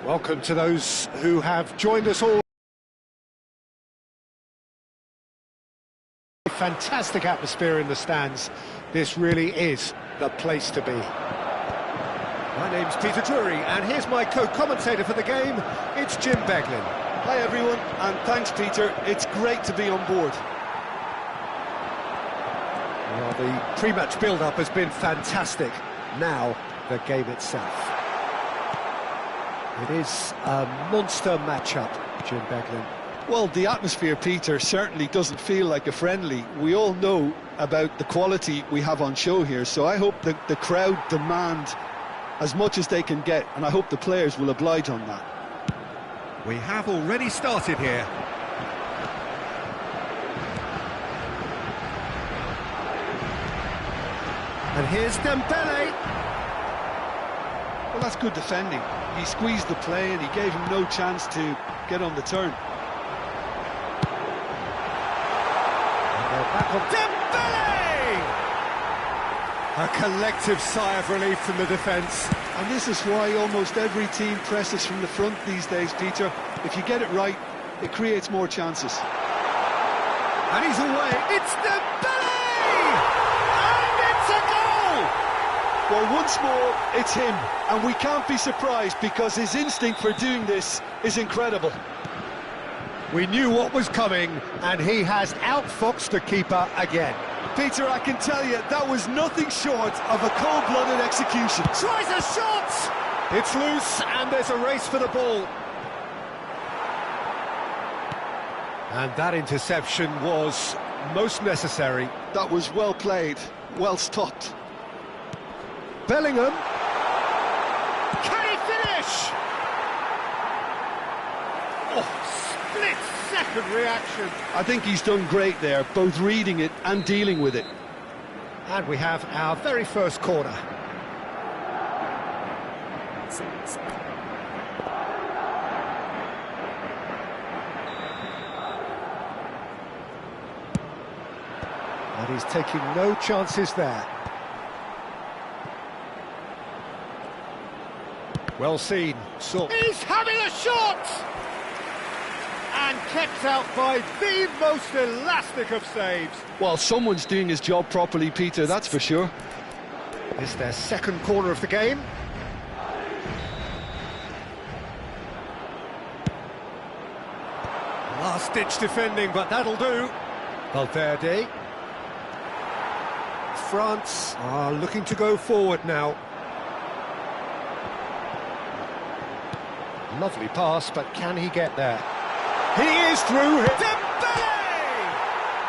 Welcome to those who have joined us all. Fantastic atmosphere in the stands. This really is the place to be. My name's Peter Drury, and here's my co-commentator for the game. It's Jim Beglin. Hi everyone, and thanks Peter. It's great to be on board. Well, the pre-match build-up has been fantastic. Now, the game itself. It is a monster matchup, Jim Beglin. Well, the atmosphere, Peter, certainly doesn't feel like a friendly. We all know about the quality we have on show here, so I hope that the crowd demand as much as they can get, and I hope the players will oblige on that. We have already started here. And here's Dembele. Well, that's good defending. He squeezed the play and he gave him no chance to get on the turn. Back on Dembele! A collective sigh of relief from the defence. And this is why almost every team presses from the front these days, Peter. If you get it right, it creates more chances. And he's away. It's Dembele! And it's a goal! Well, once more, it's him. And we can't be surprised because his instinct for doing this is incredible. We knew what was coming, and he has outfoxed the keeper again. Peter, I can tell you, that was nothing short of a cold-blooded execution. Tries a shot! It's loose, and there's a race for the ball. And that interception was most necessary. That was well played, well stopped. Bellingham. Can he finish? Oh, split-second reaction. I think he's done great there, both reading it and dealing with it. And we have our very first corner. And he's taking no chances there. Well seen. So he's having a shot! And kept out by the most elastic of saves. Well, someone's doing his job properly, Peter, that's for sure. It's their second corner of the game. Last-ditch defending, but that'll do. Valverde. France are looking to go forward now. Lovely pass, but can he get there? He is through. Dembele!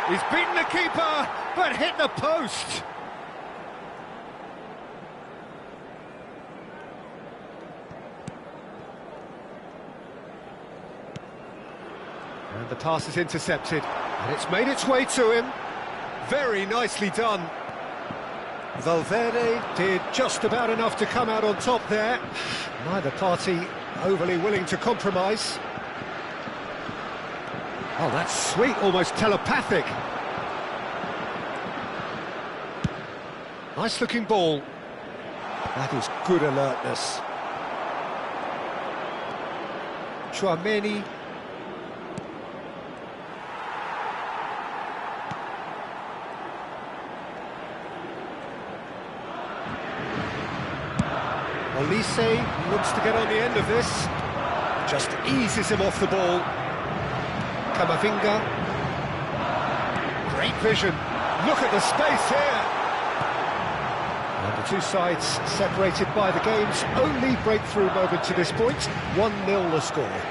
He's beaten the keeper, but hit the post. And the pass is intercepted, and it's made its way to him. Very nicely done. Valverde did just about enough to come out on top there. Neither party overly willing to compromise. Oh, that's sweet, almost telepathic. Nice looking ball. That is good alertness. Chouameni. Olise looks to get on the end of this. Just eases him off the ball. Camavinga. Great vision. Look at the space here. And the two sides separated by the game's only breakthrough moment to this point. 1-0 the score.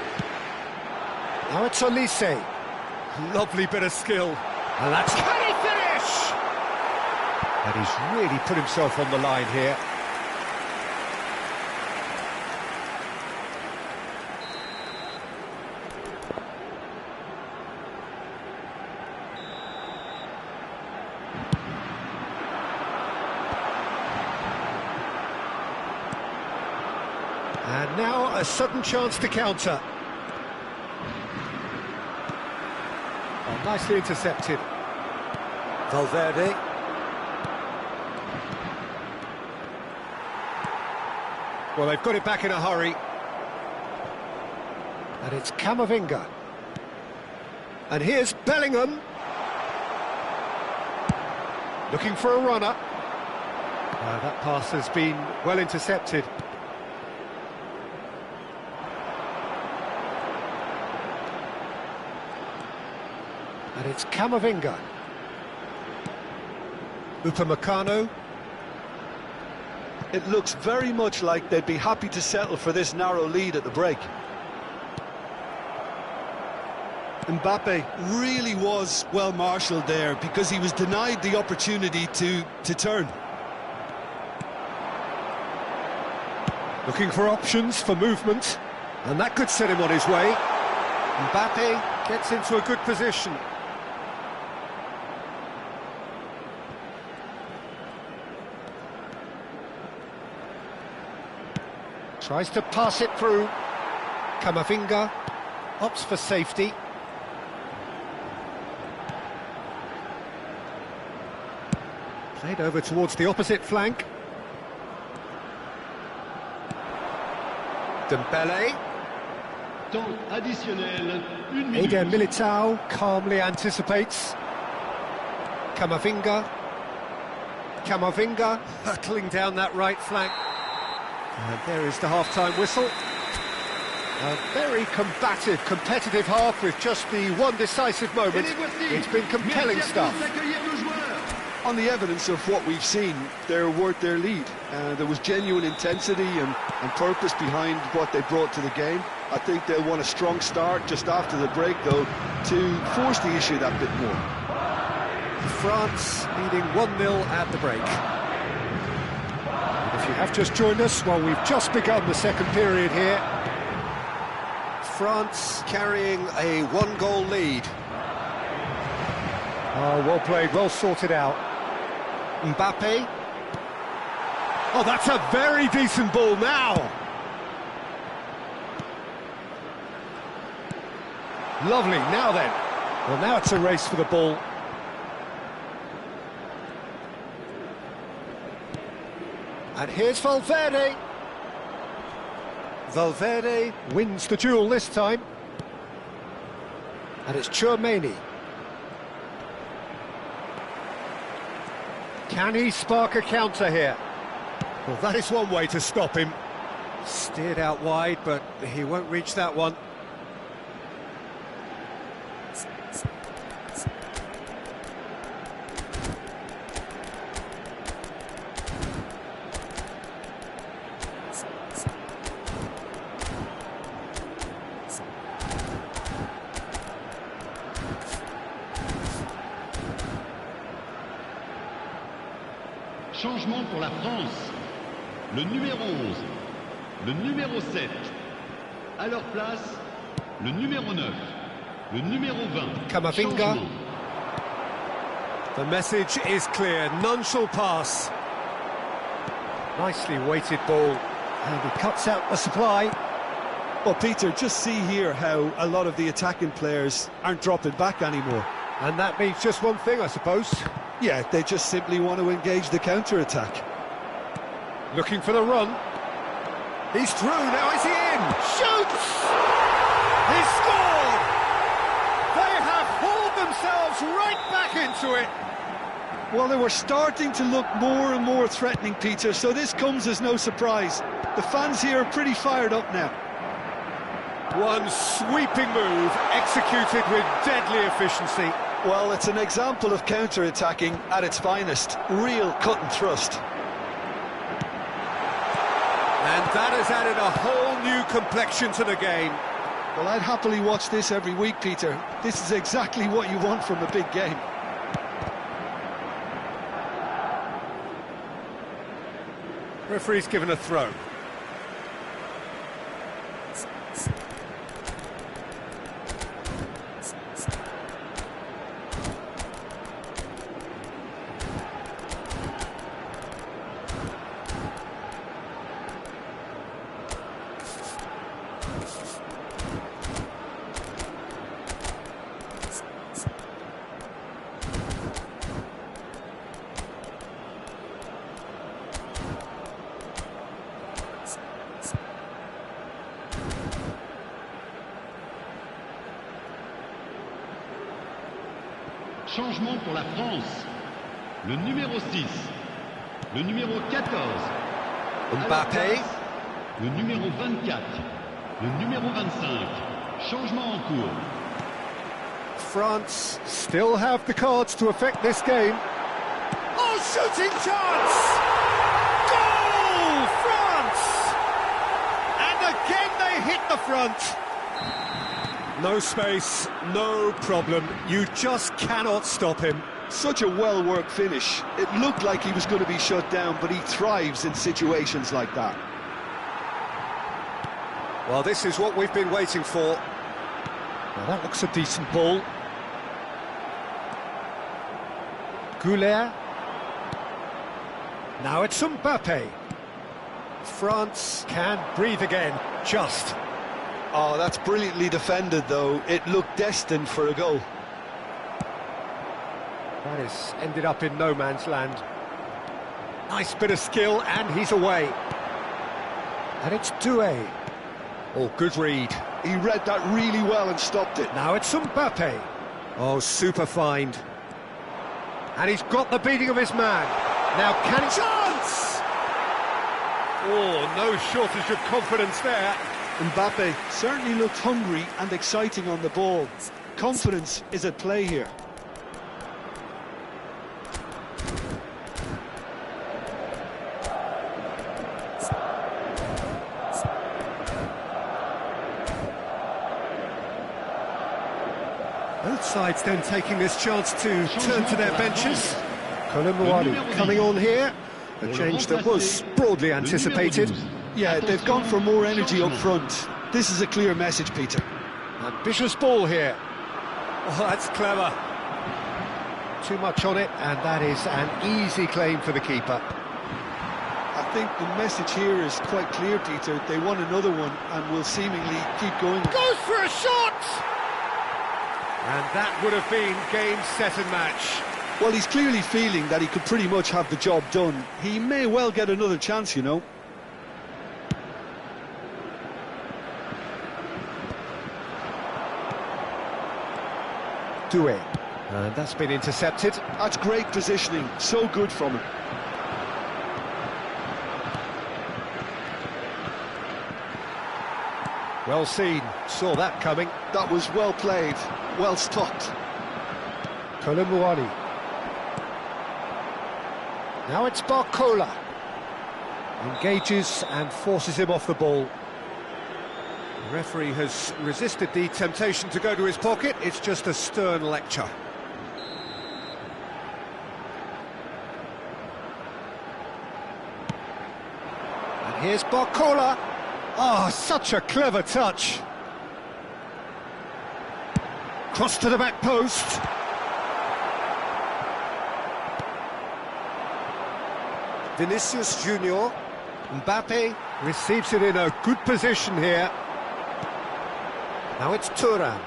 Now it's Olise. Lovely bit of skill. And that's... Can he finish? And he's really put himself on the line here. And now a sudden chance to counter. Oh, nicely intercepted. Valverde. Well, they've got it back in a hurry. And it's Camavinga. And here's Bellingham. Looking for a runner. That pass has been well intercepted. And it's Camavinga. Upamecano. It looks very much like they'd be happy to settle for this narrow lead at the break. Mbappe really was well marshalled there because he was denied the opportunity to turn. Looking for options for movement, and that could set him on his way. Mbappe gets into a good position. Tries to pass it through. Camavinga opts for safety. Played over towards the opposite flank. Dembele. Temps additionnel, 1 minute. Eder Militao calmly anticipates. Camavinga. Camavinga hurtling down that right flank. And there is the half-time whistle. A very combative, competitive half with just the one decisive moment. It's been compelling stuff. On the evidence of what we've seen, they're worth their lead. There was genuine intensity and purpose behind what they brought to the game. I think they'll want a strong start just after the break, though, to force the issue that bit more. France leading 1-0 at the break. And if you have just joined us, well, we've just begun the second period here. France carrying a one-goal lead. Oh, well played, well sorted out. Mbappe. Oh, that's a very decent ball now. Lovely, now then. Well, now it's a race for the ball. And here's Valverde. Valverde wins the duel this time. And it's Tchouaméni. Can he spark a counter here? Well, that is one way to stop him. Steered out wide, but he won't reach that one. Changement pour la France. Le numéro 11, le numéro 7. À leur place, le numéro 9, le numéro 20. Camavinga. Changement. The message is clear, none shall pass. Nicely weighted ball, and he cuts out the supply. Well, Peter, just see here how a lot of the attacking players aren't dropping back anymore. And that means just one thing, I suppose. Yeah, they just simply want to engage the counter-attack. Looking for the run. He's through, now is he in? Shoots! He scored! They have hauled themselves right back into it. Well, they were starting to look more and more threatening, Peter, so this comes as no surprise. The fans here are pretty fired up now. One sweeping move, executed with deadly efficiency. Well, it's an example of counter-attacking at its finest. Real cut and thrust. And that has added a whole new complexion to the game. Well, I'd happily watch this every week, Peter. This is exactly what you want from a big game. Referee's given a throw. Changement pour la France. Le numéro 6. Le numéro 14. Mbappé. Le numéro 24. Le numéro 25. Changement en cours. France still have the cards to affect this game. Oh, shooting chance! Goal, France! And again they hit the front. No space, no problem. You just cannot stop him. Such a well-worked finish. It looked like he was going to be shut down, but he thrives in situations like that. Well, this is what we've been waiting for. Now that looks a decent ball. Goulet. Now it's Mbappé. France can breathe again, just. Oh, that's brilliantly defended, though. It looked destined for a goal. That has ended up in no man's land. Nice bit of skill, and he's away. And it's Doué. Oh, good read. He read that really well and stopped it. Now it's Mbappé. Oh, super find. And he's got the beating of his man. Now can he... Chance! Oh, no shortage of confidence there. Mbappé certainly looked hungry and exciting on the ball. Confidence is at play here. Both sides then taking this chance to turn to their benches. Colin coming on here. A change that was broadly anticipated. Yeah, they've gone for more energy up front. This is a clear message, Peter. Ambitious ball here. Oh, that's clever. Too much on it, and that is an easy claim for the keeper. I think the message here is quite clear, Peter. They want another one and will seemingly keep going. Goes for a shot! And that would have been game, set and match. Well, he's clearly feeling that he could pretty much have the job done. He may well get another chance, you know. Doué. And that's been intercepted. That's great positioning. So good from him. Well seen. Saw that coming. That was well played. Well stopped. Colin. Now it's Barcola. Engages and forces him off the ball. The referee has resisted the temptation to go to his pocket. It's just a stern lecture. And here's Barcola. Oh, such a clever touch. Cross to the back post. Vinicius Junior. Mbappé receives it in a good position here. Now it's Thuram.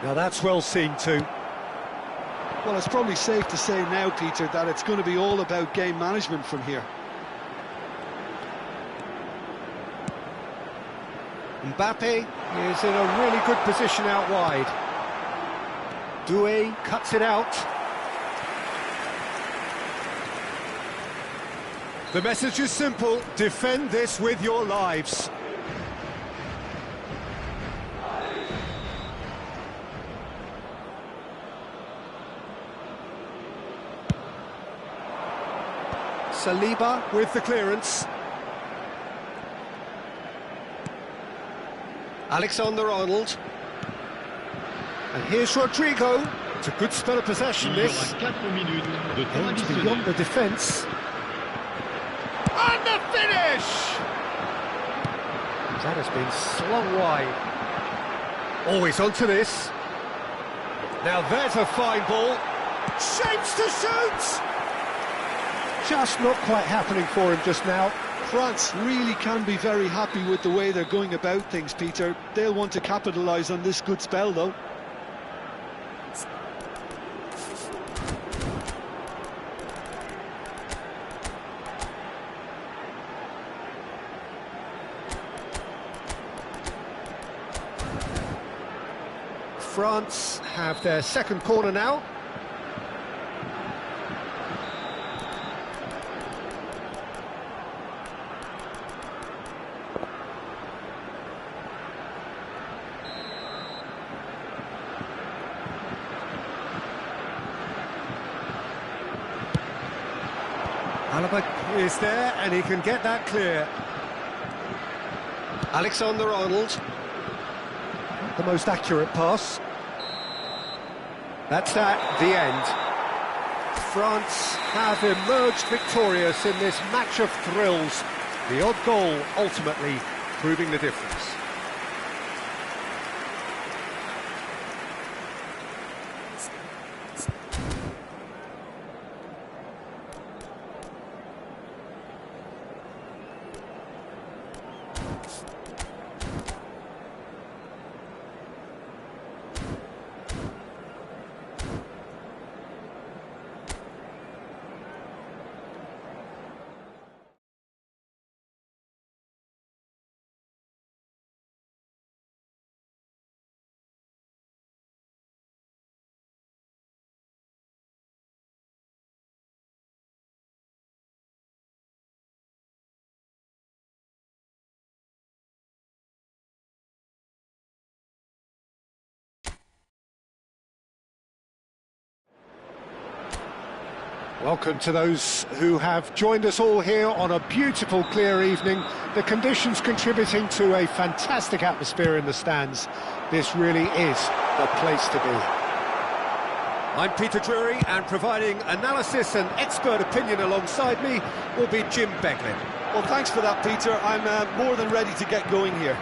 Now that's well seen too. Well, it's probably safe to say now, Peter, that it's going to be all about game management from here. Mbappé is in a really good position out wide. Doué cuts it out. The message is simple: defend this with your lives. Saliba with the clearance. Alexander-Arnold. And here's Rodrigo. It's a good spell of possession, this. And beyond the defence. And the finish! That has been slung wide. Always onto this. Now there's a fine ball. Shapes to shoot! Just not quite happening for him just now. France really can be very happy with the way they're going about things, Peter. They'll want to capitalise on this good spell, though. France have their second corner now. Alaba is there, and he can get that clear. Alexander-Arnold. The most accurate pass. That's that, the end. France have emerged victorious in this match of thrills. The odd goal ultimately proving the difference. Welcome to those who have joined us all here on a beautiful, clear evening. The conditions contributing to a fantastic atmosphere in the stands. This really is the place to be. I'm Peter Drury, and providing analysis and expert opinion alongside me will be Jim Beglin. Well, thanks for that, Peter. I'm more than ready to get going here.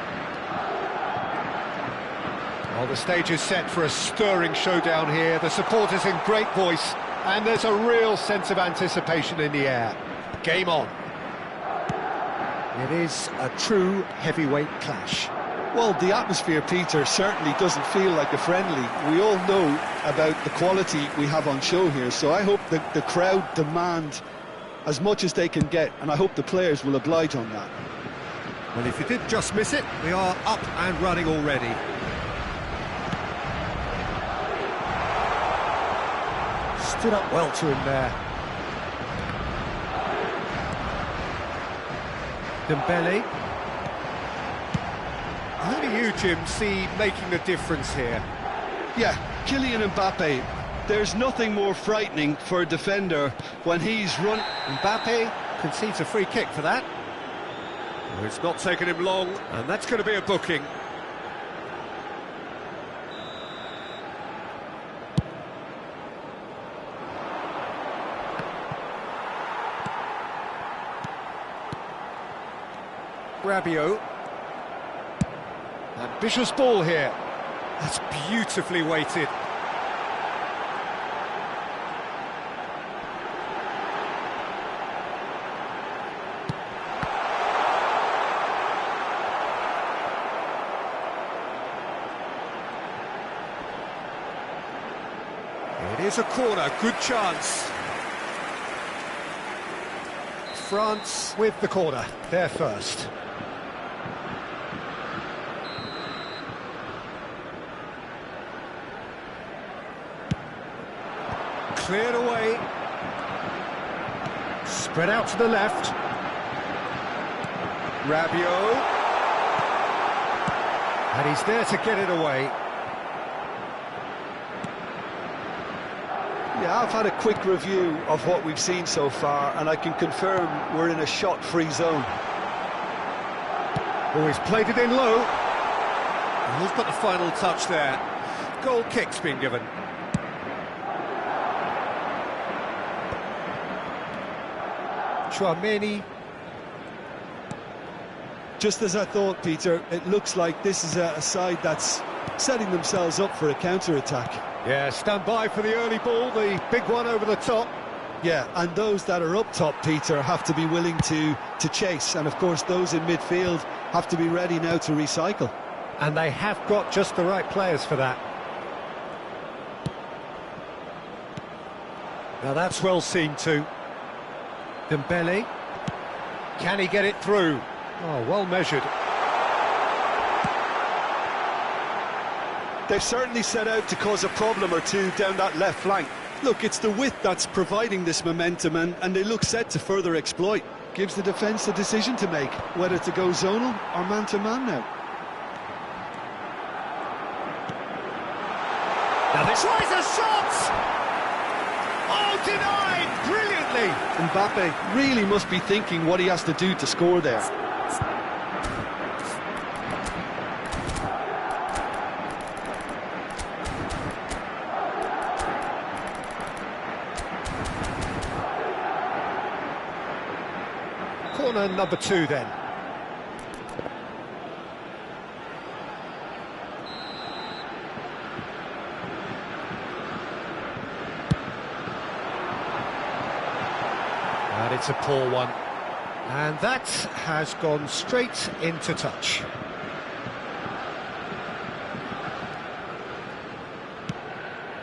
Well, the stage is set for a stirring showdown here. The supporters in great voice. And there's a real sense of anticipation in the air. Game on. It is a true heavyweight clash. Well, the atmosphere, Peter, certainly doesn't feel like a friendly. We all know about the quality we have on show here, so I hope that the crowd demand as much as they can get, and I hope the players will oblige on that. Well, if you did just miss it, we are up and running already. Stood up well to him there. Dembele. Who do you, Jim, see making the difference here? Yeah, Kylian Mbappe. There's nothing more frightening for a defender when he's run. Mbappe concedes a free kick for that. Well, it's not taken him long, and that's going to be a booking. Rabiot. Ambitious ball here. That's beautifully weighted. It is a corner, good chance. France with the corner, they're first. Cleared away. Spread out to the left. Rabiot. And he's there to get it away. Yeah, I've had a quick review of what we've seen so far, and I can confirm we're in a shot-free zone. Oh, he's played it in low. And who's got the final touch there? Goal kick's been given. Chouameni. Just as I thought, Peter, it looks like this is a side that's setting themselves up for a counter-attack. Yeah, stand by for the early ball, the big one over the top. Yeah, and those that are up top, Peter, have to be willing to chase. And, of course, those in midfield have to be ready now to recycle. And they have got just the right players for that. Now that's well seen too. Dembele. Can he get it through? Oh, well measured. They've certainly set out to cause a problem or two down that left flank. Look, it's the width that's providing this momentum, and they look set to further exploit. Gives the defence a decision to make, whether to go zonal or man-to-man now. Now this tries a shot! Oh, denied brilliantly! Mbappe really must be thinking what he has to do to score there. Corner number 2 then. And it's a poor one. And that has gone straight into touch.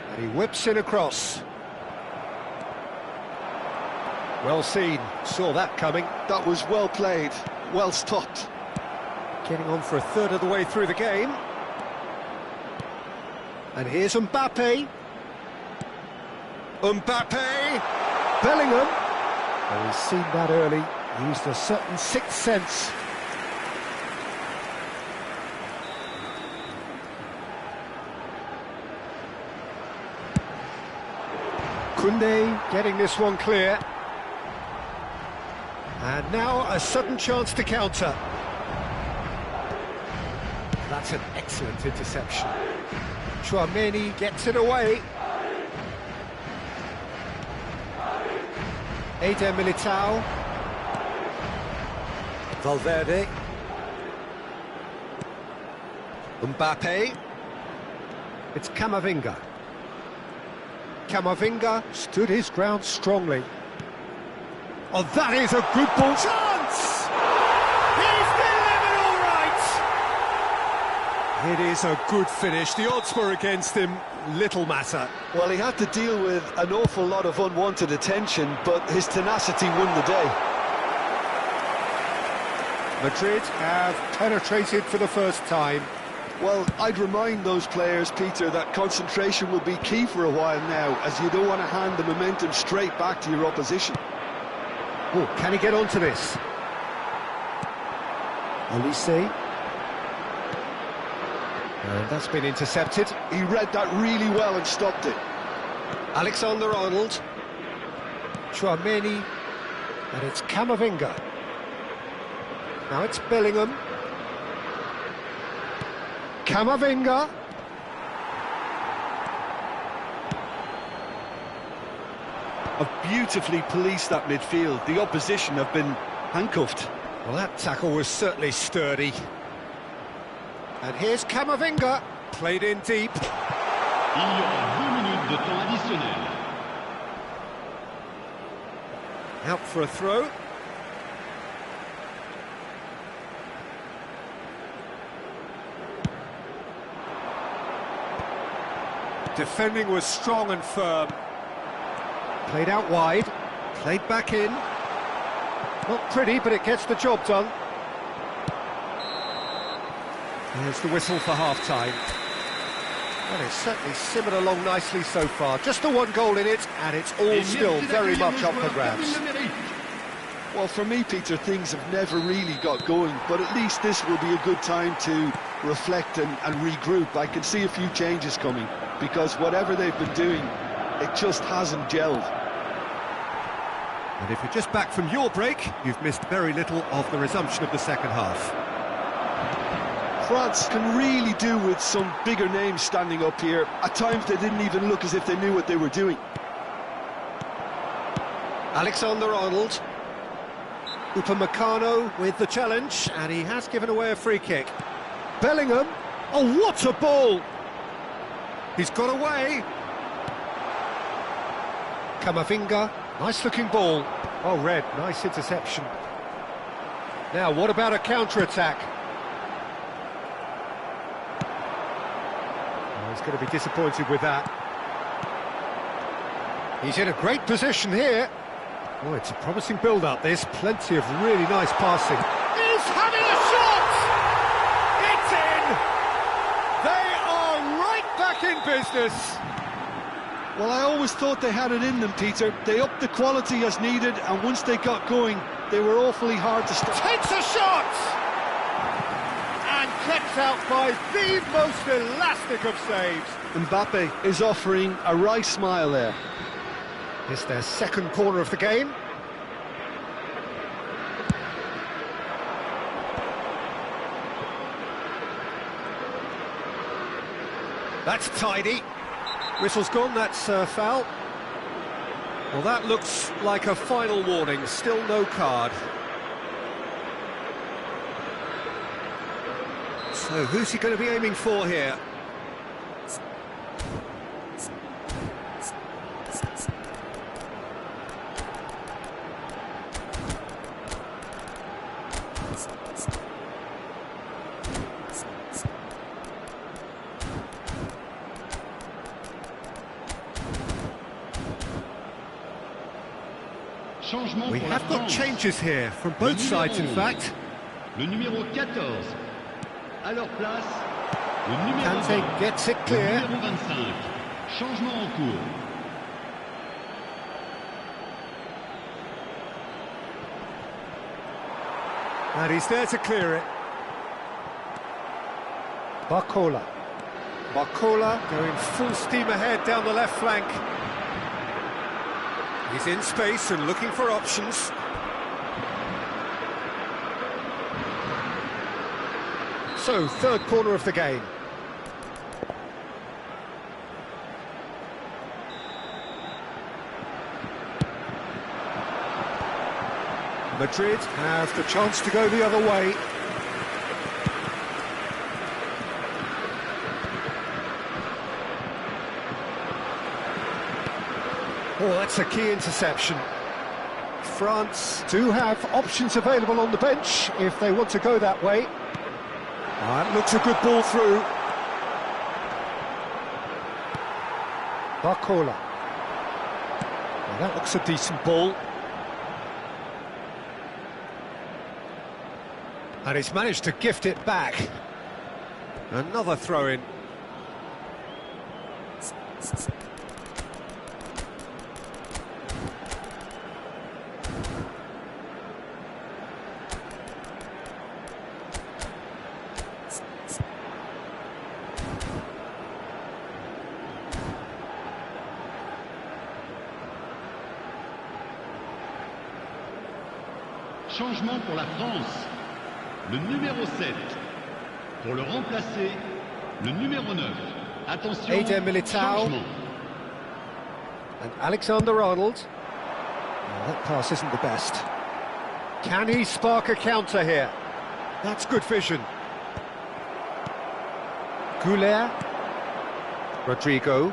And he whips in across. Well seen, saw that coming. That was well played, well stopped. Getting on for a third of the way through the game. And here's Mbappe. Mbappe! Bellingham! Oh, he's seen that early, used a certain sixth sense. Koundé getting this one clear. And now a sudden chance to counter. That's an excellent interception. Tchouaméni gets it away. Eder Militao. Valverde. Mbappe. It's Camavinga. Camavinga stood his ground strongly. Oh, that is a good ball. Chance! He's delivered all right! It is a good finish. The odds were against him. Little matter. Well, he had to deal with an awful lot of unwanted attention, but his tenacity won the day. Madrid have penetrated for the first time. Well, I'd remind those players, Peter, that concentration will be key for a while now, as you don't want to hand the momentum straight back to your opposition. Oh, can he get onto this? Olise. And that's been intercepted. He read that really well and stopped it. Alexander-Arnold. Tchouaméni. And it's Camavinga. Now it's Bellingham. Camavinga. Have beautifully policed that midfield. The opposition have been handcuffed. Well, that tackle was certainly sturdy. And here's Camavinga, played in deep. Il y aura 2 minutes de temps additionnel. Out for a throw. Defending was strong and firm. Played out wide, played back in. Not pretty, but it gets the job done. There's the whistle for half-time. Well, it's certainly simmered along nicely so far. Just the one goal in it, and it's all still very much up for grabs. Well, for me, Peter, things have never really got going, but at least this will be a good time to reflect and regroup. I can see a few changes coming, because whatever they've been doing, it just hasn't gelled. And if you're just back from your break, you've missed very little of the resumption of the second half. France can really do with some bigger names standing up here. At times they didn't even look as if they knew what they were doing. Alexander-Arnold. Upamecano with the challenge, and he has given away a free kick. Bellingham. Oh, what a ball! He's got away. Camavinga. Nice-looking ball. Oh, red. Nice interception. Now, what about a counter-attack? He's going to be disappointed with that. He's in a great position here. Oh, it's a promising build-up, this. Plenty of really nice passing. He's having a shot! It's in! They are right business. Well, I always thought they had it in them, Peter. They upped the quality as needed, and once they got going, they were awfully hard to stop. Takes a shot! And kept out by the most elastic of saves. Mbappe is offering a wry smile there. It's their second corner of the game. That's tidy. Whistle's gone, that's a foul. Well, that looks like a final warning, still no card. So, who's he going to be aiming for here? We have got changes here from both sides, in fact. Le numéro 14. À leur place, le numéro Kante 20. gets it clear. Le numéro 25. Changement en cours. And he's there to clear it. Barcola. Barcola going full steam ahead down the left flank. He's in space and looking for options. So, third corner of the game. Madrid have the chance to go the other way. Oh, that's a key interception. France do have options available on the bench if they want to go that way. That looks a good ball through. Barcola. Well, that looks a decent ball. And he's managed to gift it back. Another throw-in. Changement pour la France. Le numéro 7. Pour le remplacer, le numéro 9. Attention, Eder Militao. changement. And Alexander-Arnold. Well, that pass isn't the best. Can he spark a counter here? That's good vision. Goulet. Rodrigo.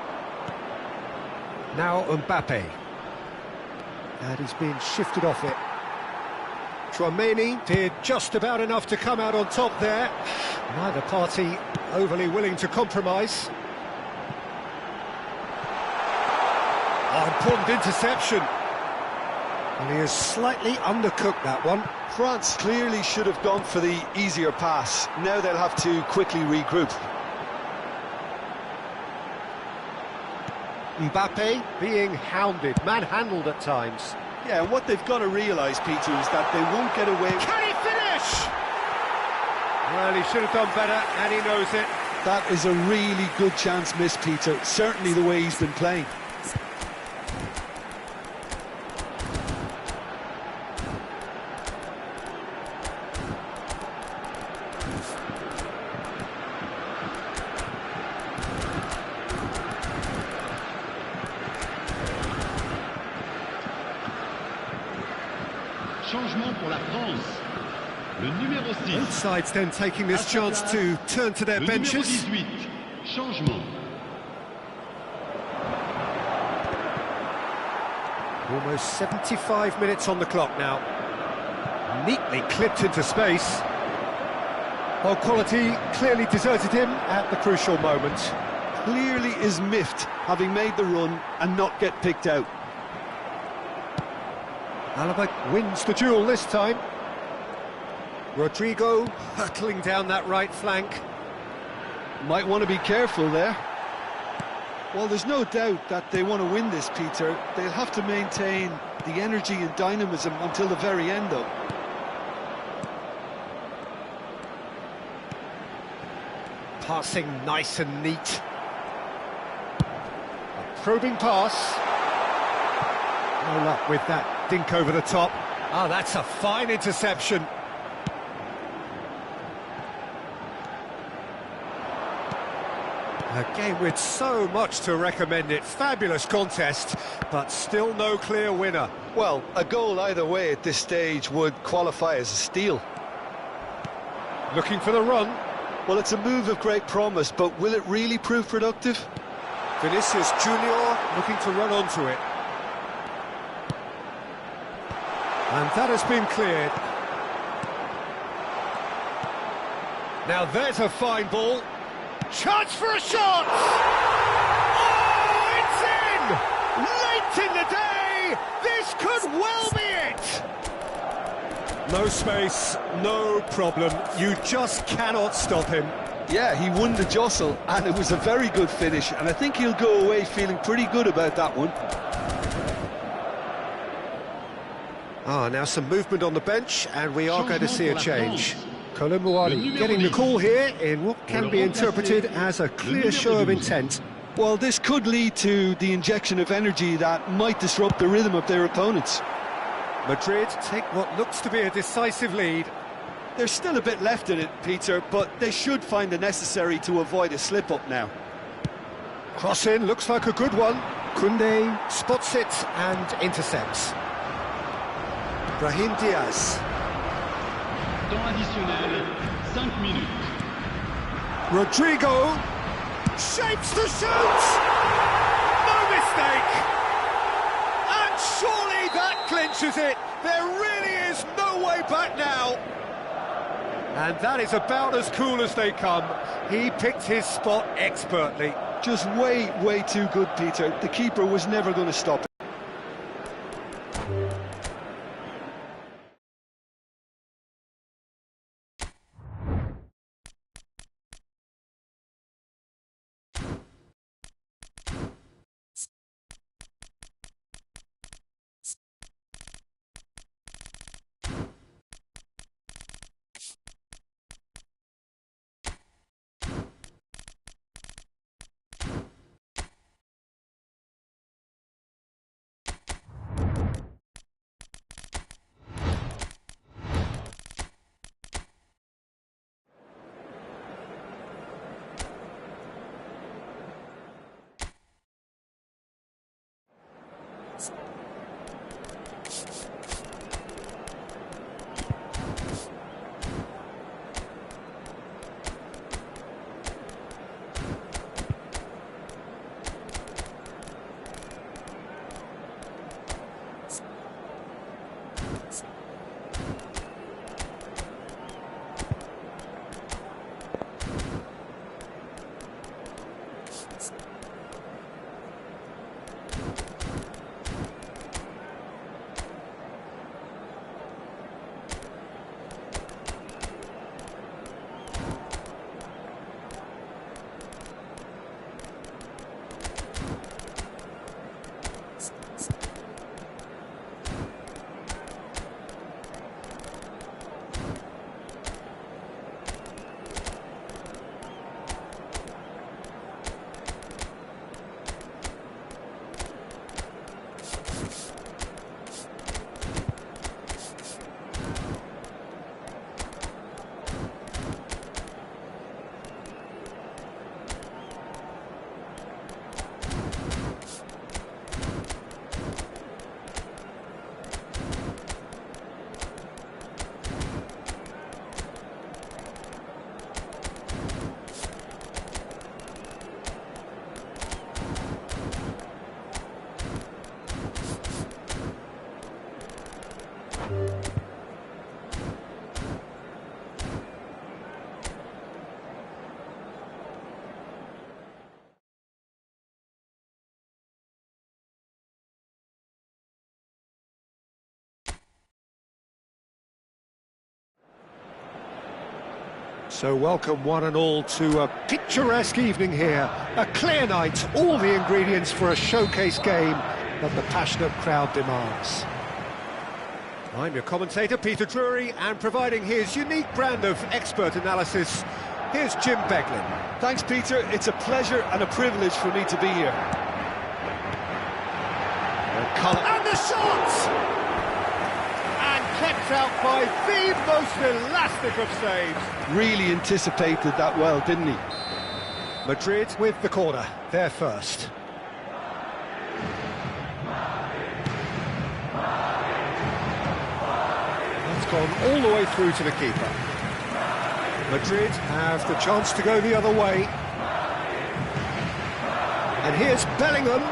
Now Mbappe. And he's being shifted off it. Tchouaméni did just about enough to come out on top there. Neither party overly willing to compromise. Oh, important interception. And he has slightly undercooked that one. France clearly should have gone for the easier pass. Now they'll have to quickly regroup. Mbappe being hounded, manhandled at times. Yeah, and what they've got to realise, Peter, is that they won't get away. Can he finish? Well, he should have done better, and he knows it. That is a really good chance missed, Peter. Certainly the way he's been playing. Changement pour la France. Le numéro 6. Both sides then taking this chance to turn to their Le benches. numéro 18. Changement. Almost 75 minutes on the clock now. Neatly clipped into space. Well, quality clearly deserted him at the crucial moment. Clearly is miffed, having made the run and not get picked out. Alaba wins the duel this time. Rodrigo hurtling down that right flank. Might want to be careful there. Well, there's no doubt that they want to win this, Peter. They'll have to maintain the energy and dynamism until the very end, though. Passing nice and neat. A probing pass. No luck with that dink over the top. Ah, that's a fine interception. A game with so much to recommend it. Fabulous contest, but still no clear winner. Well, a goal either way at this stage would qualify as a steal. Looking for the run. Well, it's a move of great promise, but will it really prove productive? Vinicius Junior looking to run onto it. And that has been cleared. Now there's a fine ball. Chance for a shot! Oh, it's in! Late in the day! This could well be it! No space, no problem. You just cannot stop him. Yeah, he won the jostle, and it was a very good finish, and I think he'll go away feeling pretty good about that one. Ah, now some movement on the bench, and we are going to see a change. Kolomouani getting the 10. call here in what can be interpreted as a clear show of intent. Well, this could lead to the injection of energy that might disrupt the rhythm of their opponents. Madrid take what looks to be a decisive lead. There's still a bit left in it, Peter, but they should find the necessary to avoid a slip-up now. Cross in, looks like a good one. Koundé spots it and intercepts. Brahim Diaz. Temps additionnel, 5 minutes. Rodrigo shapes the shoot! No mistake! And surely that clinches it! There really is no way back now! And that is about as cool as they come. He picked his spot expertly. Just way too good, Peter. The keeper was never going to stop it. So welcome one and all to a picturesque evening here. A clear night, all the ingredients for a showcase game that the passionate crowd demands. I'm your commentator, Peter Drury, and providing his unique brand of expert analysis, here's Jim Beglin. Thanks, Peter. It's a pleasure and a privilege for me to be here. And the shot! Kept out by the most elastic of saves. Really anticipated that well, didn't he? Madrid with the corner, they're first. That's gone all the way through to the keeper. Madrid have the chance to go the other way. And here's Bellingham.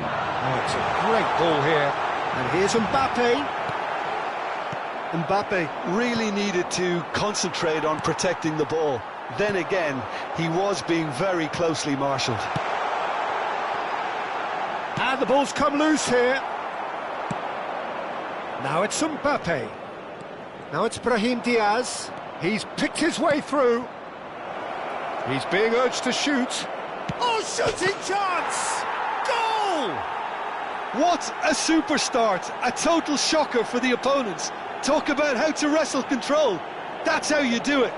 Oh, it's a great ball here. And here's Mbappe. Mbappe really needed to concentrate on protecting the ball. Then again, he was being very closely marshalled. And the ball's come loose here. Now it's Mbappe. Now it's Brahim Diaz. He's picked his way through. He's being urged to shoot. Oh, shooting chance! Goal! What a super start! A total shocker for the opponents. Talk about how to wrestle control. That's how you do it.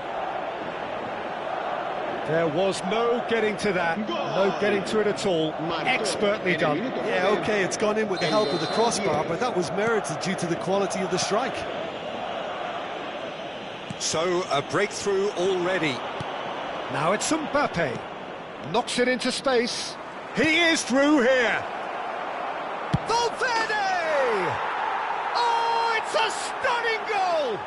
There was no getting to that. No getting to it at all. Expertly done. Yeah, OK, it's gone in with the help of the crossbar, but that was merited due to the quality of the strike. So, a breakthrough already. Now it's Mbappe. Knocks it into space. He is through here. Valverde! Oh, it's a stunning goal!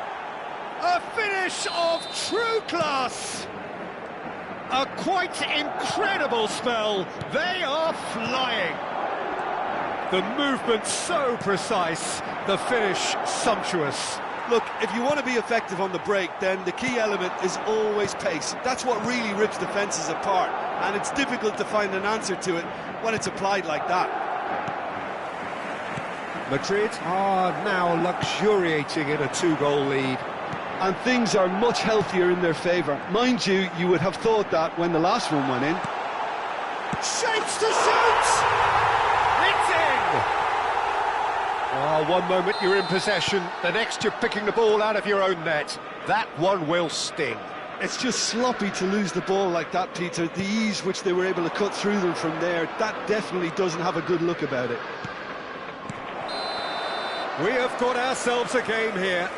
A finish of true class! A quite incredible spell. They are flying. The movement so precise, the finish sumptuous. Look, if you want to be effective on the break, then the key element is always pace. That's what really rips defences apart, and it's difficult to find an answer to it when it's applied like that. Madrid are now luxuriating in a two-goal lead. And things are much healthier in their favour. Mind you, you would have thought that when the last one went in. Shapes to shoot! It's in! Oh, one moment you're in possession, the next you're picking the ball out of your own net. That one will sting. It's just sloppy to lose the ball like that, Peter. The ease which they were able to cut through them from there, that definitely doesn't have a good look about it. We have got ourselves a game here.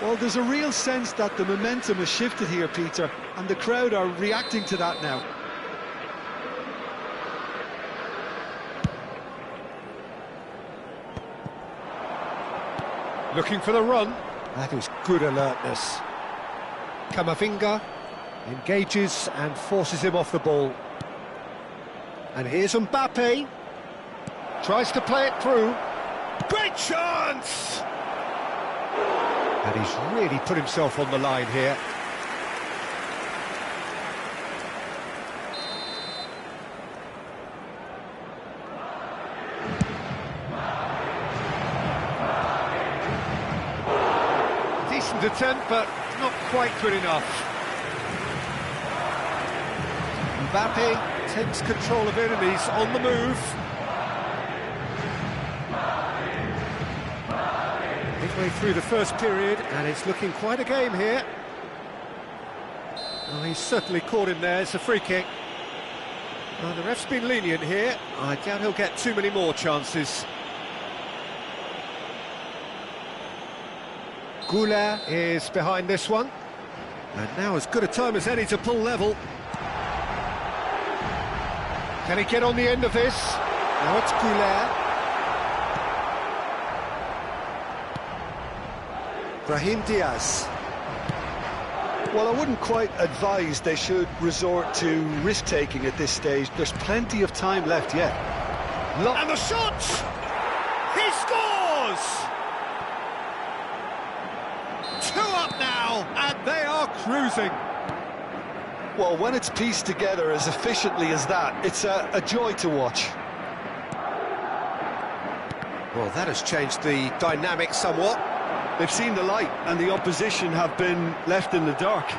Well, there's a real sense that the momentum has shifted here, Peter, and the crowd are reacting to that now. Looking for the run. That is good alertness. Camavinga engages and forces him off the ball. And here's Mbappe. Tries to play it through. Great chance! And he's really put himself on the line here. Decent attempt, but not quite good enough. Mbappe takes control of it and he's on the move. Midway through the first period, and it's looking quite a game here. Oh, he's certainly caught him there. It's a free kick. Well, the ref's been lenient here. I doubt he'll get too many more chances. Goulart is behind this one. And now as good a time as any to pull level. Can he get on the end of this? Now it's Goulart. Brahim Diaz. Well, I wouldn't quite advise they should resort to risk-taking at this stage. There's plenty of time left yet. And the shot! He scores! 2 up now, and they are cruising. Well, when it's pieced together as efficiently as that, it's a joy to watch. Well, that has changed the dynamic somewhat. They've seen the light, and the opposition have been left in the dark.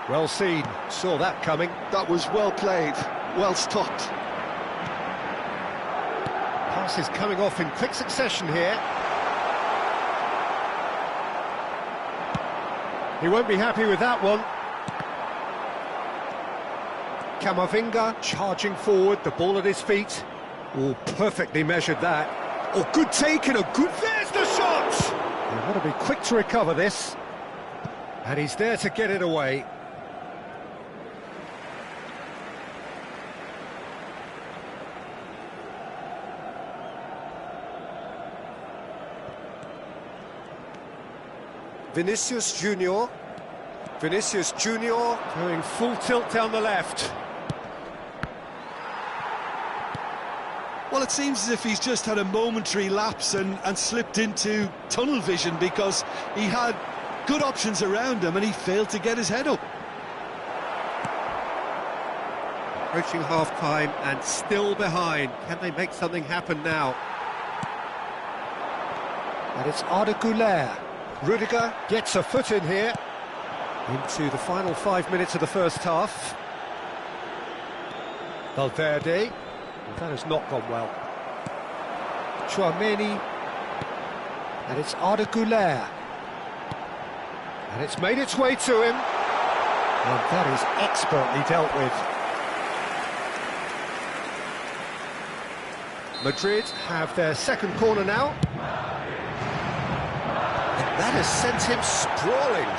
Well seen, saw that coming. That was well played, well stopped. Passes coming off in quick succession here. He won't be happy with that one. Camavinga charging forward, the ball at his feet. Oh, perfectly measured that. Oh, good take and a good... There's the shot! They've got to be quick to recover this. And he's there to get it away. Vinicius Junior. Vinicius Junior going full tilt down the left. Well, it seems as if he's just had a momentary lapse and slipped into tunnel vision, because he had good options around him and he failed to get his head up. Approaching half-time and still behind. Can they make something happen now? And it's Arda Güler. Rudiger gets a foot in here. Into the final 5 minutes of the first half. Valverde. That has not gone well. Tchouaméni. And it's Arda Güler. And it's made its way to him. And that is expertly dealt with. Madrid have their second corner now. And that has sent him sprawling.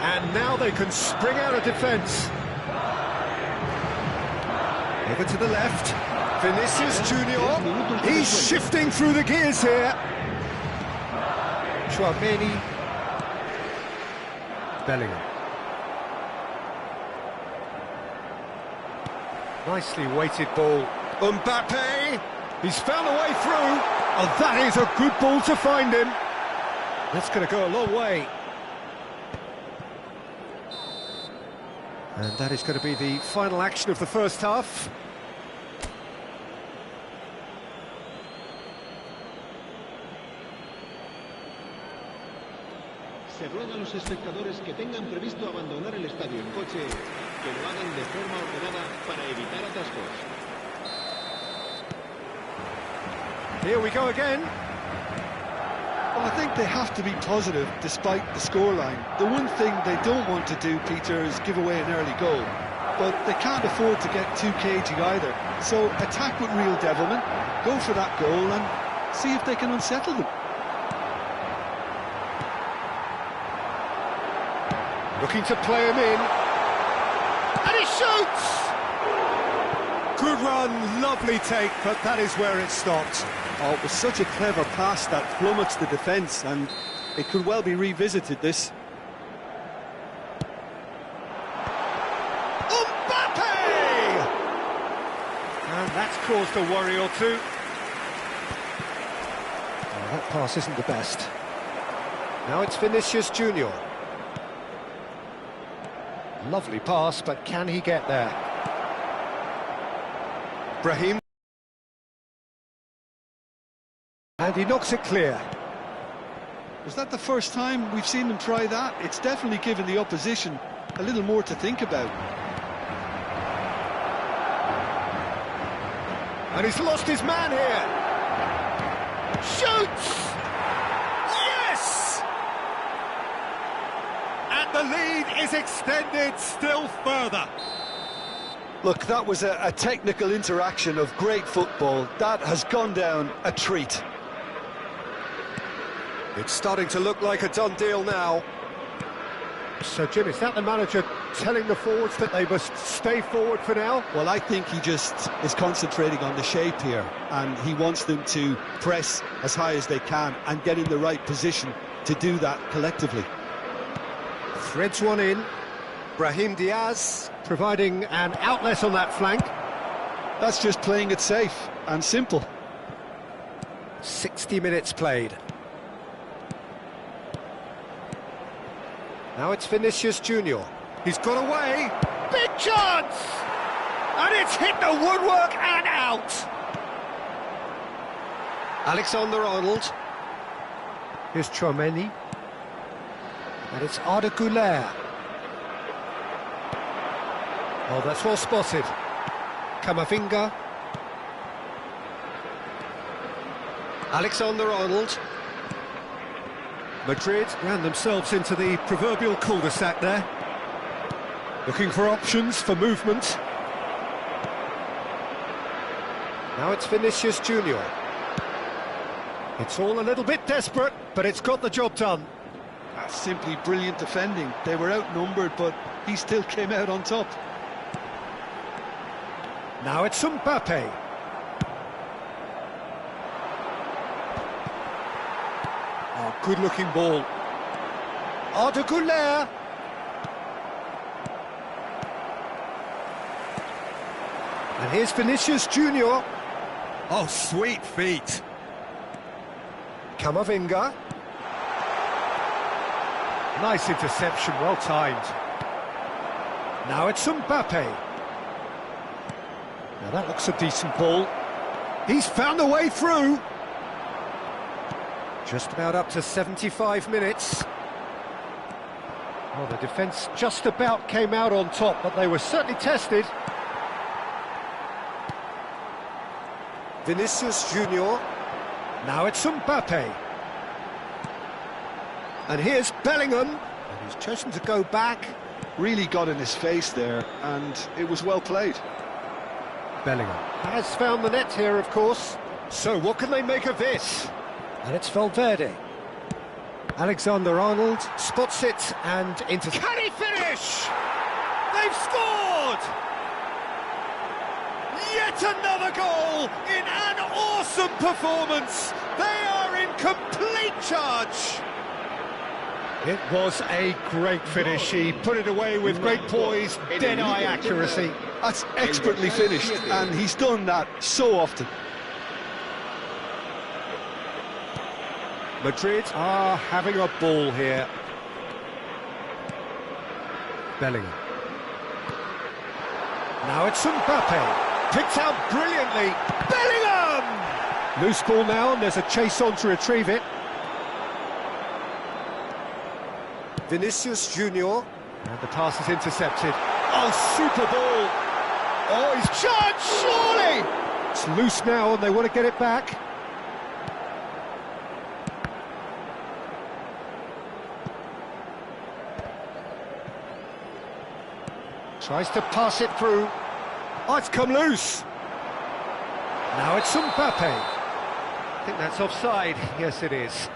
And now they can spring out of defence. Over to the left, Vinicius Junior. He's shifting through the gears here. Tchouaméni. Bellingham. Nicely weighted ball. Mbappe. He's found a way through. Oh, that is a good ball to find him. That's going to go a long way. And that is going to be the final action of the first half. Se ruega a los espectadores que tengan previsto abandonar el estadio en coche, que lo hagan de forma ordenada para evitar atascos. Here we go again. Well, I think they have to be positive despite the scoreline. The one thing they don't want to do, Peter, is give away an early goal. But they can't afford to get too cagey either. So attack with real devilment, go for that goal and see if they can unsettle them. Looking to play him in. And he shoots! Good run, lovely take, but that is where it stopped. Oh, it was such a clever pass that flummoxed the defence, and it could well be revisited, this. Mbappe! And that's caused a worry or two. Oh, that pass isn't the best. Now it's Vinicius Junior. Lovely pass, but can he get there? Brahim. And he knocks it clear. Was that the first time we've seen them try that? It's definitely given the opposition a little more to think about. And he's lost his man here. Shoots! Yes! And the lead is extended still further. Look, that was a technical interaction of great football. That has gone down a treat. It's starting to look like a done deal now. So, Jim, is that the manager telling the forwards that they must stay forward for now? Well, I think he just is concentrating on the shape here, and he wants them to press as high as they can and get in the right position to do that collectively. Threads one in. Brahim Diaz providing an outlet on that flank. That's just playing it safe and simple. 60 minutes played. Now it's Vinicius Junior. He's got away. Big chance! And it's hit the woodwork and out. Alexander-Arnold. Here's Chouameni. And it's Arda Güler. Oh, that's well spotted. Camavinga. Alexander-Arnold. Madrid ran themselves into the proverbial cul-de-sac there. Looking for options for movement. Now it's Vinicius Junior. It's all a little bit desperate, but it's got the job done. That's simply brilliant defending. They were outnumbered, but he still came out on top. Now it's Mbappe. Oh, good-looking ball. Arda Güler. And here's Vinicius Junior. Oh, sweet feet. Camavinga. Nice interception, well timed. Now it's Mbappe. Now that looks a decent ball. He's found a way through. Just about up to 75 minutes. Well, the defence just about came out on top, but they were certainly tested. Vinicius Junior. Now it's Mbappe. And here's Bellingham. And he's chosen to go back. Really got in his face there, and it was well played. Bellingham has found the net here, of course. So what can they make of this? And it's Valverde. Alexander-Arnold spots it and into... Can he finish? They've scored! Yet another goal in an awesome performance. They are in complete charge. It was a great finish. He put it away with great poise, dead-eye accuracy. That's expertly finished, and he's done that so often. Madrid are having a ball here. Bellingham. Now it's Mbappe. Picked out brilliantly. Bellingham! Loose ball now, and there's a chase on to retrieve it. Vinicius Junior. And the pass is intercepted. Oh, super ball! Oh, he's charged, surely! It's loose now, and they want to get it back. Tries to pass it through. Oh, it's come loose. Now it's Mbappe. I think that's offside. Yes, it is.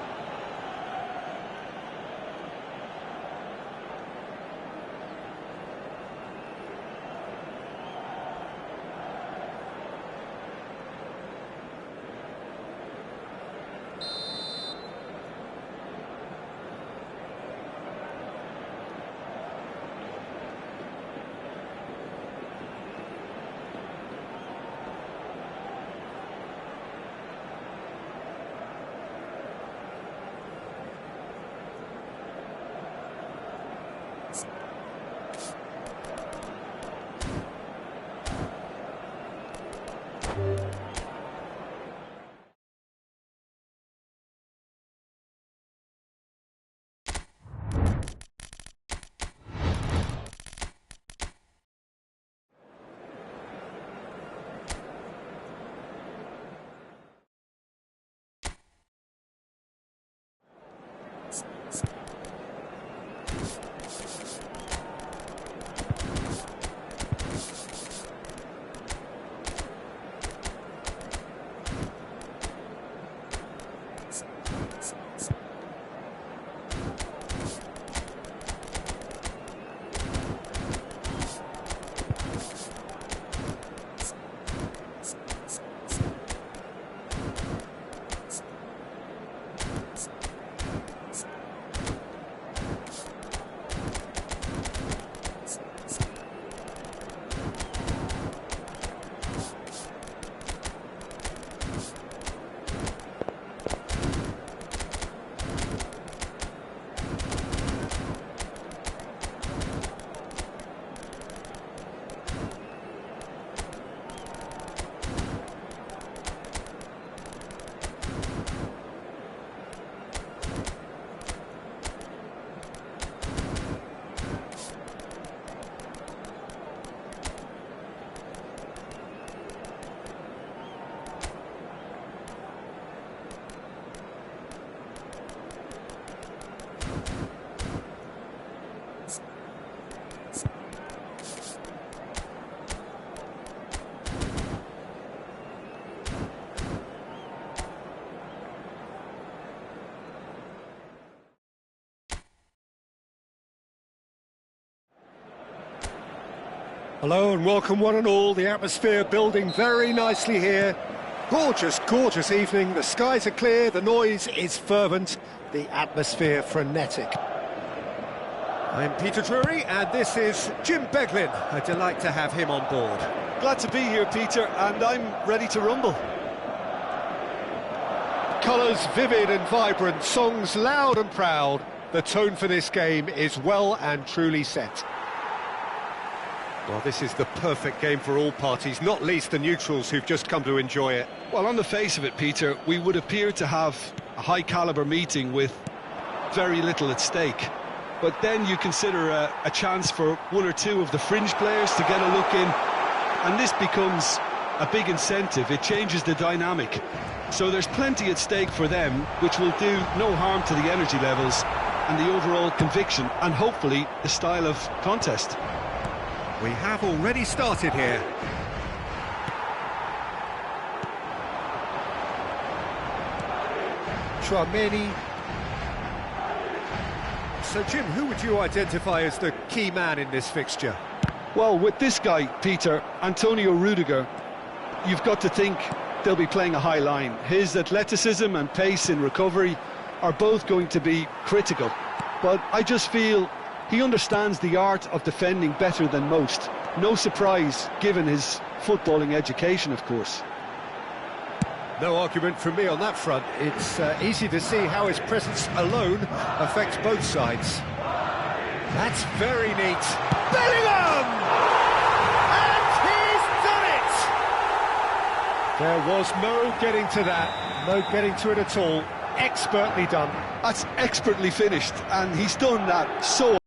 Hello and welcome one and all. The atmosphere building very nicely here. Gorgeous, gorgeous evening. The skies are clear, the noise is fervent, the atmosphere frenetic. I'm Peter Drury and this is Jim Beglin. A delight to have him on board. Glad to be here, Peter, and I'm ready to rumble. Colours vivid and vibrant, songs loud and proud. The tone for this game is well and truly set. Well, this is the perfect game for all parties, not least the neutrals who've just come to enjoy it. Well, on the face of it, Peter, we would appear to have a high-caliber meeting with very little at stake. But then you consider a chance for one or two of the fringe players to get a look in, and this becomes a big incentive. It changes the dynamic. So there's plenty at stake for them, which will do no harm to the energy levels and the overall conviction, and hopefully the style of contest. We have already started here. Chouameni. So, Jim, who would you identify as the key man in this fixture? Well, with this guy, Peter, Antonio Rudiger, you've got to think they'll be playing a high line. His athleticism and pace in recovery are both going to be critical. But I just feel he understands the art of defending better than most. No surprise, given his footballing education, of course. No argument from me on that front. It's easy to see how his presence alone affects both sides. That's very neat. Bellingham! And he's done it! There was no getting to that, no getting to it at all. Expertly done. That's expertly finished, and he's done that so...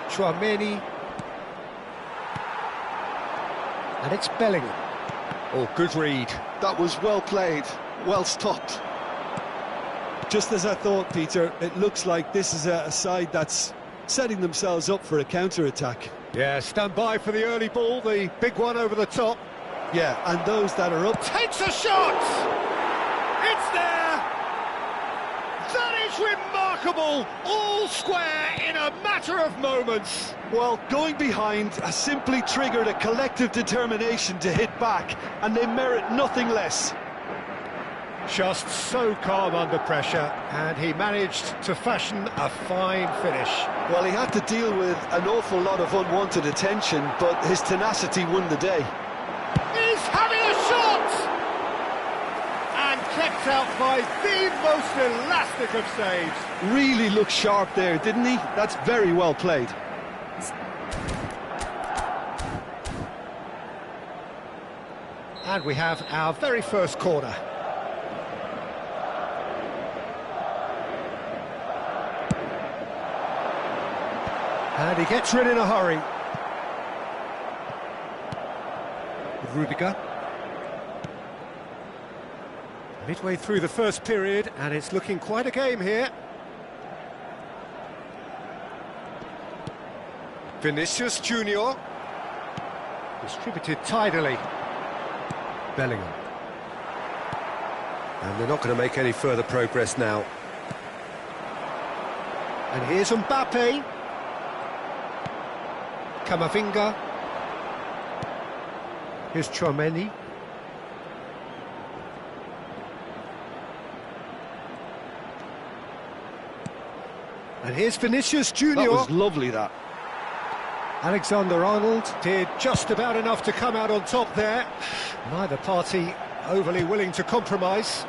Chouameni. And it's Bellingham. Oh, good read. That was well played, well stopped. Just as I thought, Peter, it looks like this is a side that's setting themselves up for a counter-attack. Yeah, stand by for the early ball, the big one over the top. Yeah, and those that are up... Takes a shot! It's there! That is remarkable! All square in a matter of moments. Well, going behind has simply triggered a collective determination to hit back, and they merit nothing less. Just so calm under pressure, and he managed to fashion a fine finish. Well, he had to deal with an awful lot of unwanted attention, but his tenacity won the day. He's having a shot! And kept out by the most elastic of saves. Really looked sharp there, didn't he? That's very well played. And we have our very first corner. And he gets rid in a hurry. Rudiger. Midway through the first period, and it's looking quite a game here. Vinicius Junior. Distributed tidily. Bellingham. And they're not going to make any further progress now. And here's Mbappe. Camavinga. Here's Chouameni. And here's Vinicius Junior. That was lovely, that. Alexander-Arnold did just about enough to come out on top there. Neither party overly willing to compromise.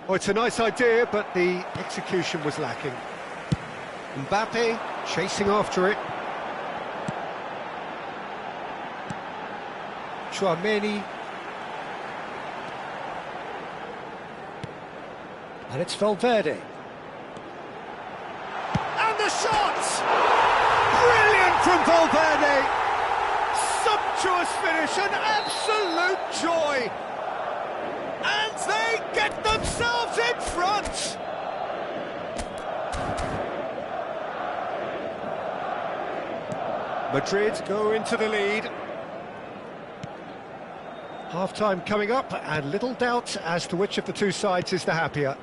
Oh, it's a nice idea, but the execution was lacking. Mbappe chasing after it. Chouameni. And it's Valverde. And the shot! Brilliant from Valverde! Sumptuous finish, an absolute joy! And they get themselves in front! Madrid go into the lead. Half-time coming up, and little doubt as to which of the two sides is the happier.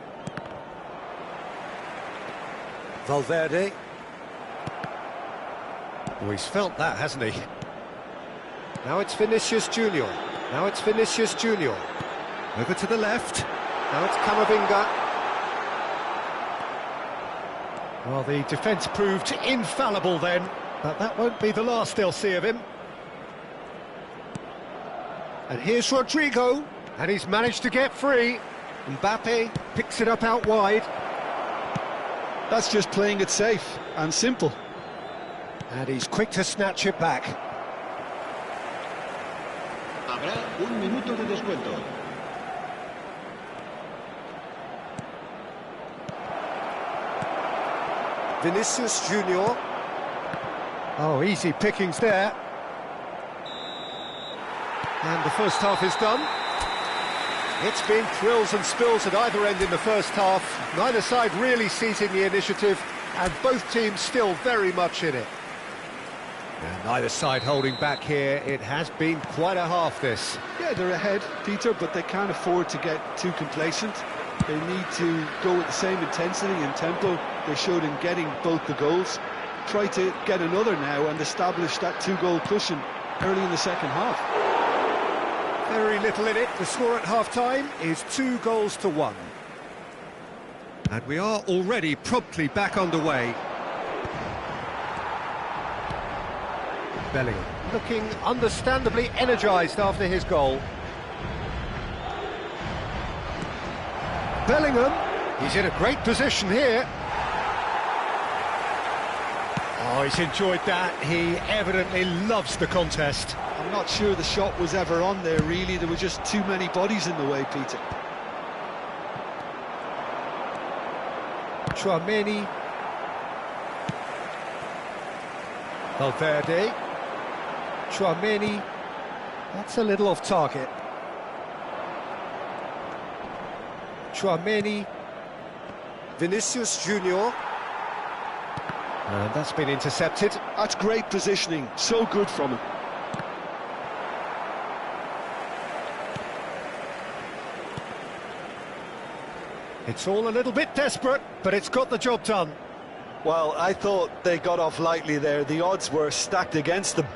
Valverde. Oh, he's felt that, hasn't he? Now it's Vinicius Junior. Now it's Vinicius Junior. Over to the left. Now it's Camavinga. Well, the defence proved infallible then, but that won't be the last they'll see of him. And here's Rodrigo, and he's managed to get free. Mbappe picks it up out wide. That's just playing it safe and simple. And he's quick to snatch it back. Habrá un minuto de descuento. Vinicius Junior. Oh, easy pickings there. And the first half is done. It's been thrills and spills at either end in the first half. Neither side really seizing the initiative, and both teams still very much in it. And neither side holding back here. It has been quite a half, this. Yeah, they're ahead, Peter, but they can't afford to get too complacent. They need to go with the same intensity and tempo they showed in getting both the goals. Try to get another now and establish that two-goal cushion early in the second half. Very little in it. The score at half-time is 2-1. And we are already promptly back underway. Bellingham looking understandably energised after his goal. Bellingham, he's in a great position here. Oh, he's enjoyed that. He evidently loves the contest. I'm not sure the shot was ever on there, really. There were just too many bodies in the way, Peter. Tchouaméni. Valverde. Tchouaméni. That's a little off target. Tchouaméni. Vinicius Junior. And that's been intercepted. That's great positioning. So good from him. It's all a little bit desperate, but it's got the job done. Well, I thought they got off lightly there. The odds were stacked against them.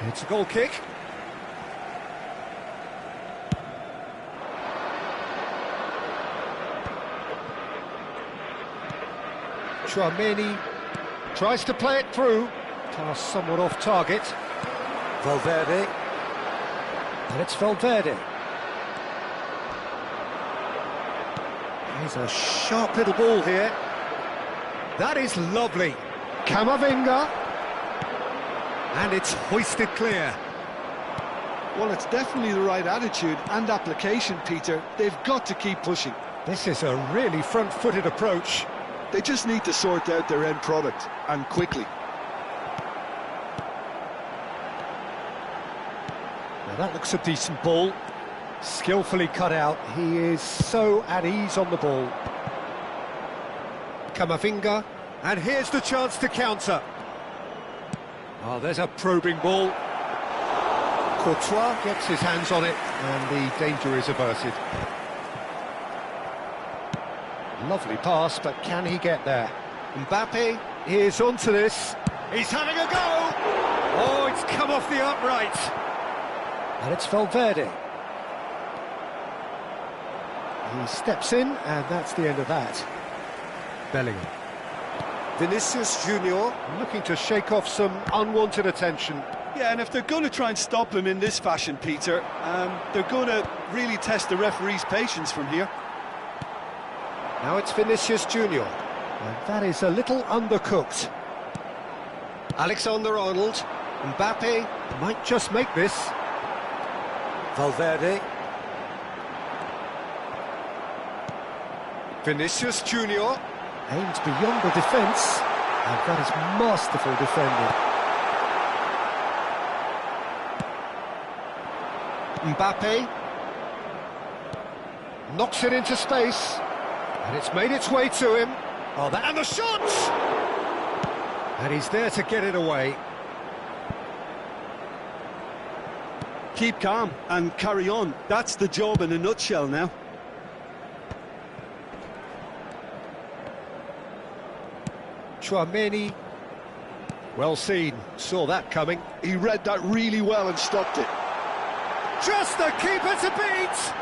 It's a goal kick. Chouameni tries to play it through. Pass somewhat off target. Valverde. And it's Valverde. Here's a sharp little ball here. That is lovely. Camavinga. And it's hoisted clear. Well, it's definitely the right attitude and application, Peter. They've got to keep pushing. This is a really front-footed approach. They just need to sort out their end product, and quickly. Now that looks a decent ball. Skillfully cut out. He is so at ease on the ball. Camavinga. And here's the chance to counter. Oh, there's a probing ball. Courtois gets his hands on it, and the danger is averted. Lovely pass, but can he get there? Mbappe is onto this. He's having a go! Oh, it's come off the upright. And it's Valverde. He steps in, and that's the end of that. Bellingham. Vinicius Junior looking to shake off some unwanted attention. Yeah, and if they're going to try and stop him in this fashion, Peter, they're going to really test the referee's patience from here. Now it's Vinicius Junior, and that is a little undercooked. Alexander-Arnold. Mbappe might just make this. Valverde. Vinicius Junior aims beyond the defence, and that is masterful defending. Mbappe knocks it into space, and it's made its way to him. Oh, that and the shot! And he's there to get it away. Keep calm and carry on. That's the job in a nutshell now. Chouameni, well seen, saw that coming. He read that really well and stopped it. Just the keeper to beat!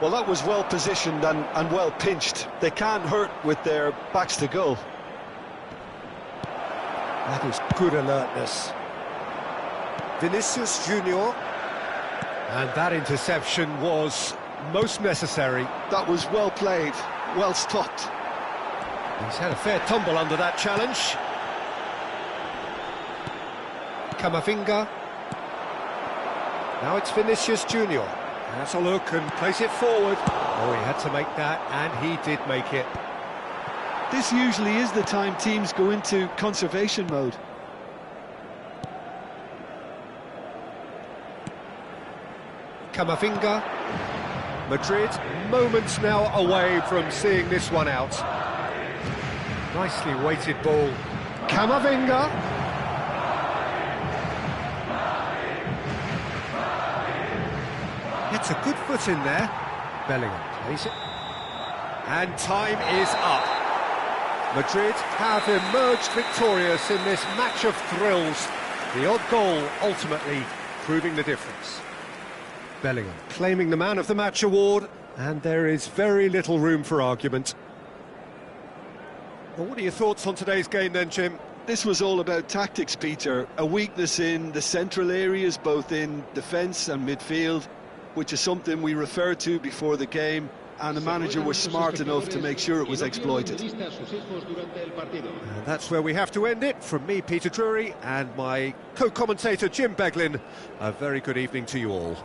Well, that was well positioned and well pinched. They can't hurt with their backs to goal. That is good alertness. Vinicius Junior. And that interception was most necessary. That was well played, well stopped. He's had a fair tumble under that challenge. Camavinga. Now it's Vinicius Junior. Has a look and plays it forward. Oh, he had to make that, and he did make it. This usually is the time teams go into conservation mode. Camavinga. Madrid, moments now away from seeing this one out. Nicely weighted ball. Camavinga. Gets a good foot in there. Bellingham plays it. And time is up. Madrid have emerged victorious in this match of thrills. The odd goal ultimately proving the difference. Bellingham claiming the Man of the Match award, and there is very little room for argument. Well, what are your thoughts on today's game then, Jim? This was all about tactics, Peter. A weakness in the central areas, both in defence and midfield, which is something we referred to before the game, and the manager was smart enough to make sure it was exploited. And that's where we have to end it. From me, Peter Drury, and my co-commentator, Jim Beglin, a very good evening to you all.